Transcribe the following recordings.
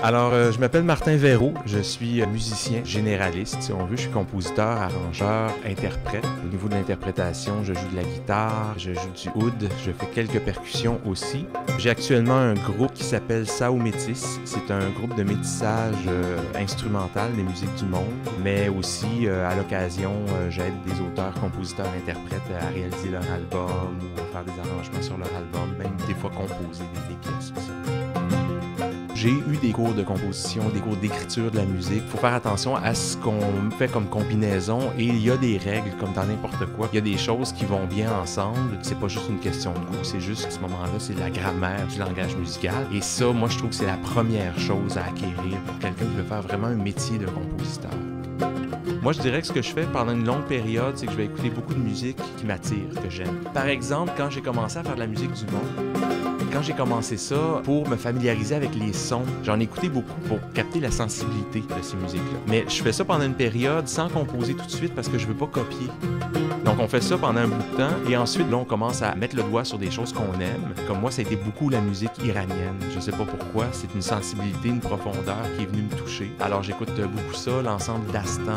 Alors, je m'appelle Martin Verreault, je suis musicien généraliste, si on veut. Je suis compositeur, arrangeur, interprète. Au niveau de l'interprétation, je joue de la guitare, je joue du oud, je fais quelques percussions aussi. J'ai actuellement un groupe qui s'appelle Sao Métis. C'est un groupe de métissage instrumental des musiques du monde, mais aussi, à l'occasion, j'aide des auteurs, compositeurs, interprètes à réaliser leur album ou à faire des arrangements sur leur album, même des fois composer des pièces aussi. J'ai eu des cours de composition, des cours d'écriture de la musique. Il faut faire attention à ce qu'on fait comme combinaison et il y a des règles comme dans n'importe quoi. Il y a des choses qui vont bien ensemble. C'est pas juste une question de goût, c'est juste à ce moment-là, c'est la grammaire du langage musical. Et ça, moi, je trouve que c'est la première chose à acquérir pour quelqu'un qui veut faire vraiment un métier de compositeur. Moi, je dirais que ce que je fais pendant une longue période, c'est que je vais écouter beaucoup de musique qui m'attire, que j'aime. Par exemple, quand j'ai commencé à faire de la musique du monde, quand j'ai commencé ça, pour me familiariser avec les sons, j'en ai écouté beaucoup pour capter la sensibilité de ces musiques-là. Mais je fais ça pendant une période sans composer tout de suite parce que je veux pas copier. Donc on fait ça pendant un bout de temps et ensuite là on commence à mettre le doigt sur des choses qu'on aime. Comme moi ça a été beaucoup la musique iranienne. Je sais pas pourquoi, c'est une sensibilité, une profondeur qui est venue me toucher. Alors j'écoute beaucoup ça, l'ensemble d'Astan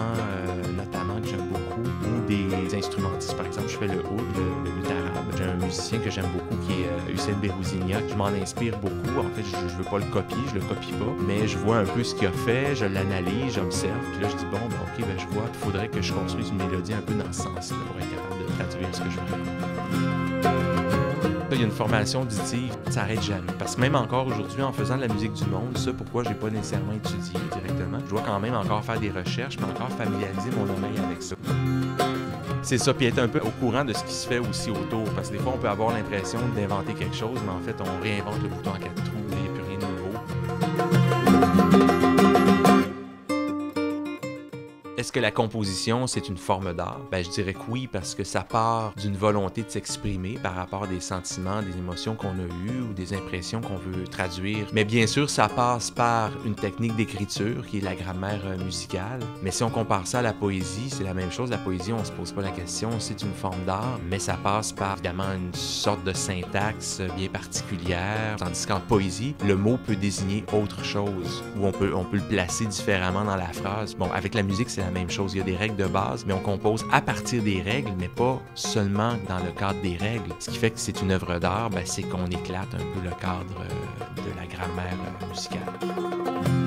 notamment que j'aime beaucoup, ou des instrumentistes par exemple, je fais le oud, le luth arabe. J'ai un musicien que j'aime beaucoup qui est Hussein Berouzignac. Je m'en inspire beaucoup. En fait je veux pas le copier, je le copie pas, mais je vois un peu ce qu'il a fait, je l'analyse, j'observe, puis là je dis bon ben ok ben je vois qu'il faudrait que je construise une mélodie un peu dans ce sens-là pour être capable de traduire ce que je veux. Il y a une formation auditive, ça n'arrête jamais. Parce que même encore aujourd'hui, en faisant de la musique du monde, ça pourquoi j'ai pas nécessairement étudié directement, je dois quand même encore faire des recherches, mais encore familiariser mon oreille avec ça. C'est ça, puis être un peu au courant de ce qui se fait aussi autour, parce que des fois on peut avoir l'impression d'inventer quelque chose, mais en fait on réinvente le bouton en 4 trous, il n'y a plus rien de nouveau. Est-ce que la composition, c'est une forme d'art? Ben, je dirais que oui, parce que ça part d'une volonté de s'exprimer par rapport à des sentiments, des émotions qu'on a eues ou des impressions qu'on veut traduire. Mais bien sûr, ça passe par une technique d'écriture qui est la grammaire musicale. Mais si on compare ça à la poésie, c'est la même chose. La poésie, on se pose pas la question, c'est une forme d'art, mais ça passe par, évidemment, une sorte de syntaxe bien particulière. Tandis qu'en poésie, le mot peut désigner autre chose, ou on peut le placer différemment dans la phrase. Bon, avec la musique, c'est la même chose. Il y a des règles de base, mais on compose à partir des règles, mais pas seulement dans le cadre des règles. Ce qui fait que c'est une œuvre d'art, ben, c'est qu'on éclate un peu le cadre de la grammaire musicale.